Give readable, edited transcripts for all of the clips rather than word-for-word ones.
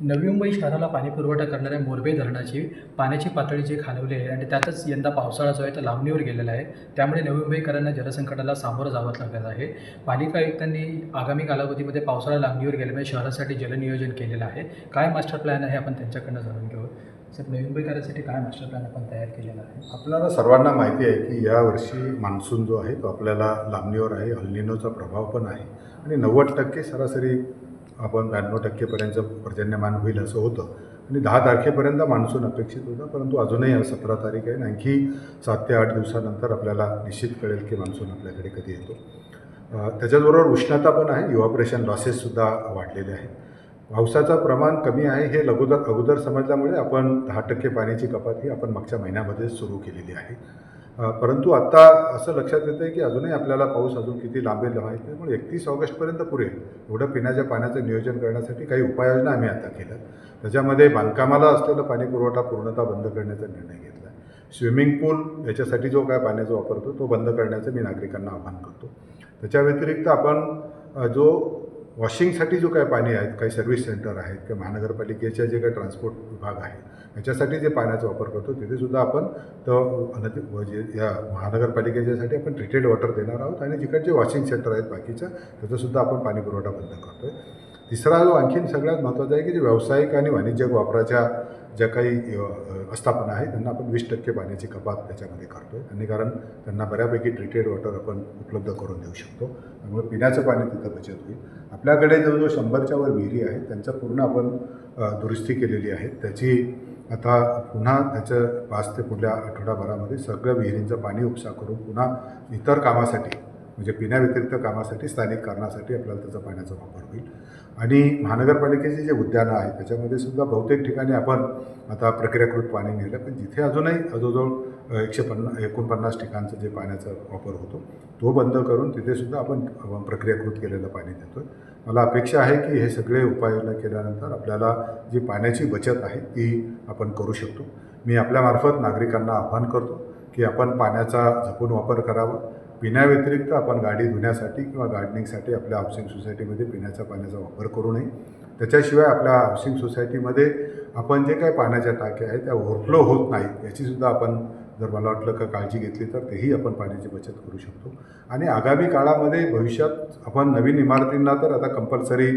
नवी मुंबई शहराला पाणीपुरवठा करणाऱ्या मोरबे धरणाची पाण्याची पातळी जी खालवली आहे आणि त्यातच यंदा पावसाळा जो आहे तो लांबणीवर गेलेला आहे. त्यामुळे नवी मुंबईकरांना जलसंकटाला सामोरं जावं लागत आहे. पालिका आयुक्तांनी आगामी कालावधीमध्ये पावसाळा लांबणीवर गेल्यामुळे शहरासाठी जलनियोजन केलेलं आहे. काय मास्टर प्लॅन आहे आपण त्यांच्याकडनं जाणून घेऊ. सर, नवी मुंबईकरांसाठी काय मास्टर प्लॅन आपण तयार केलेला आहे? आपल्याला सर्वांना माहिती आहे की यावर्षी मान्सून जो आहे तो आपल्याला लांबणीवर आहे. अल्निनोचा प्रभाव पण आहे आणि 90% सरासरी आपण 92% पर्जन्यमान होईल असं होतं आणि 10 तारखेपर्यंत मान्सून अपेक्षित होतं. परंतु अजूनही आज 17 तारीख आहे. आणखी 7 ते 8 दिवसानंतर आपल्याला निश्चित कळेल की मान्सून आपल्याकडे कधी येतो. त्याच्याचबरोबर उष्णता पण आहे. इव्हॅपोरेशन लॉसेससुद्धा वाढलेले आहेत. पावसाचं प्रमाण कमी आहे हे अगोदर समजल्यामुळे आपण 10% पाण्याची कपात ही आपण मागच्या महिन्यामध्ये सुरू केलेली आहे. परंतु आत्ता असं लक्षात येतं आहे की अजूनही आपल्याला पाऊस अजून किती लांबेल माहीत नाही. त्यामुळे 31 ऑगस्टपर्यंत पुरेल एवढं पिण्याच्या पाण्याचं नियोजन करण्यासाठी काही उपाययोजना आम्ही आता केल्या. त्याच्यामध्ये बांधकामाला असलेला पाणी पुरवठा पूर्णतः बंद करण्याचा निर्णय घेतला आहे. स्विमिंग पूल याच्यासाठी जो काय पाण्याचा वापरतो तो बंद करण्याचं मी नागरिकांना आवाहन करतो. त्याच्या व्यतिरिक्त आपण जो वॉशिंगसाठी जो काय पाणी आहेत, काही सर्व्हिस सेंटर आहेत किंवा महानगरपालिकेच्या जे काही ट्रान्सपोर्ट विभाग आहे याच्यासाठी जे पाण्याचा वापर करतो तिथेसुद्धा आपण या महानगरपालिकेच्यासाठी आपण ट्रीटेड वॉटर देणार आहोत आणि जिकडचे वॉशिंग सेंटर आहेत बाकीच्या त्याचासुद्धा आपण पाणी पुरवठा बंद करतो आहे. तिसरा जो आणखीन सगळ्यात महत्त्वाचा आहे की जे व्यावसायिक आणि वाणिज्यिक वापराच्या ज्या काही आस्थापना आहेत त्यांना आपण 20% पाण्याची कपात त्याच्यामध्ये करतो आहे आणि कारण त्यांना बऱ्यापैकी ट्रीटेड वॉटर आपण उपलब्ध करून देऊ शकतो. त्यामुळे पिण्याचं पाणी तिथं बचत होईल. आपल्याकडे जवळजवळ 100च्या वर विहिरी आहेत त्यांचं पूर्ण आपण दुरुस्ती केलेली आहे. त्याची आता पुन्हा त्याचं 5 ते पुढल्या आठवडाभरामध्ये सगळ्या विहिरींचं पाणी उपसा करून पुन्हा इतर कामासाठी म्हणजे पिण्याव्यतिरिक्त कामासाठी स्थानिक कारणासाठी आपल्याला त्याचा पाण्याचा वापर होईल. आणि महानगरपालिकेचे जे उद्यानं आहेत त्याच्यामध्ये सुद्धा बहुतेक ठिकाणी आपण आता प्रक्रियाकृत पाणी नेलं. पण जिथे अजूनही जवळजवळ 149 ठिकाणचं जे पाण्याचा वापर होतो तो बंद करून तिथेसुद्धा आपण प्रक्रियाकृत केलेलं पाणी देतो आहे. मला अपेक्षा आहे की हे सगळे उपाययोजना केल्यानंतर आपल्याला जी पाण्याची बचत आहे ती आपण करू शकतो. मी आपल्यामार्फत नागरिकांना आवाहन करतो की आपण पाण्याचा जपून वापर करावा. पिण्याव्यतिरिक्त आपण गाडी धुण्यासाठी किंवा गार्डनिंगसाठी आपल्या हाऊसिंग सोसायटीमध्ये पिण्याच्या पाण्याचा वापर करू नये. त्याच्याशिवाय आपल्या हाऊसिंग सोसायटीमध्ये आपण जे काही पाण्याच्या टाक्या आहेत त्या ओव्हरफ्लो होत नाहीत याचीसुद्धा आपण जर मला वाटलं का काळजी घेतली तर तेही आपण पाण्याची बचत करू शकतो. आणि आगामी काळामध्ये भविष्यात आपण नवीन इमारतींना तर आता कंपल्सरी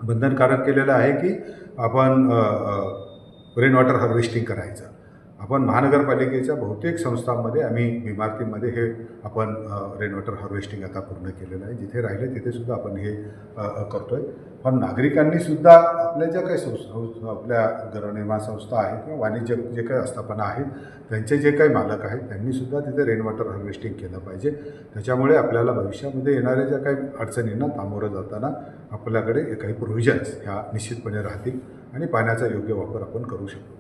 बंधनकारक केलेलं आहे की आपण रेन वॉटर हार्वेस्टिंग करायचं. आपण महानगरपालिकेच्या बहुतेक संस्थांमध्ये आम्ही इमारतींमध्ये हे आपण रेन वॉटर हार्वेस्टिंग आता पूर्ण केलेलं आहे. जिथे राहिले तिथेसुद्धा आपण हे करतो आहे. पण नागरिकांनीसुद्धा आपल्या ज्या काही संस्था आपल्या गृहनिर्माण संस्था आहेत किंवा वाणिज्य जे काही आस्थापना आहेत त्यांचे जे काही मालक आहेत त्यांनीसुद्धा तिथे रेन वॉटर हार्वेस्टिंग केलं पाहिजे. त्याच्यामुळे आपल्याला भविष्यामध्ये येणाऱ्या ज्या काही अडचणींना सामोरं जाताना आपल्याकडे काही प्रोव्हिजन्स ह्या निश्चितपणे राहतील आणि पाण्याचा योग्य वापर आपण करू शकतो.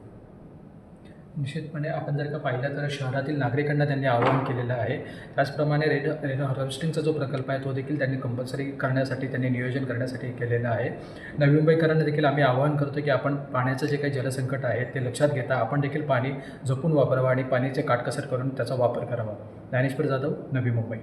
निश्चितपणे आपण जर का पाहिलं तर शहरातील नागरिकांना त्यांनी आवाहन केलेलं आहे. त्याचप्रमाणे रेन हार्वेस्टिंगचा जो प्रकल्प आहे तो देखील त्यांनी कंपल्सरी करण्यासाठी त्यांनी नियोजन करण्यासाठी केलेलं आहे. नवी मुंबईकरांना देखील आम्ही आवाहन करतो की आपण पाण्याचं जे काही जलसंकट आहे ते लक्षात घेता आपण देखील पाणी जपून वापरावं आणि पाण्याचे काटकसर करून त्याचा वापर करावा. ज्ञानेश्वर जाधव, नवी मुंबई.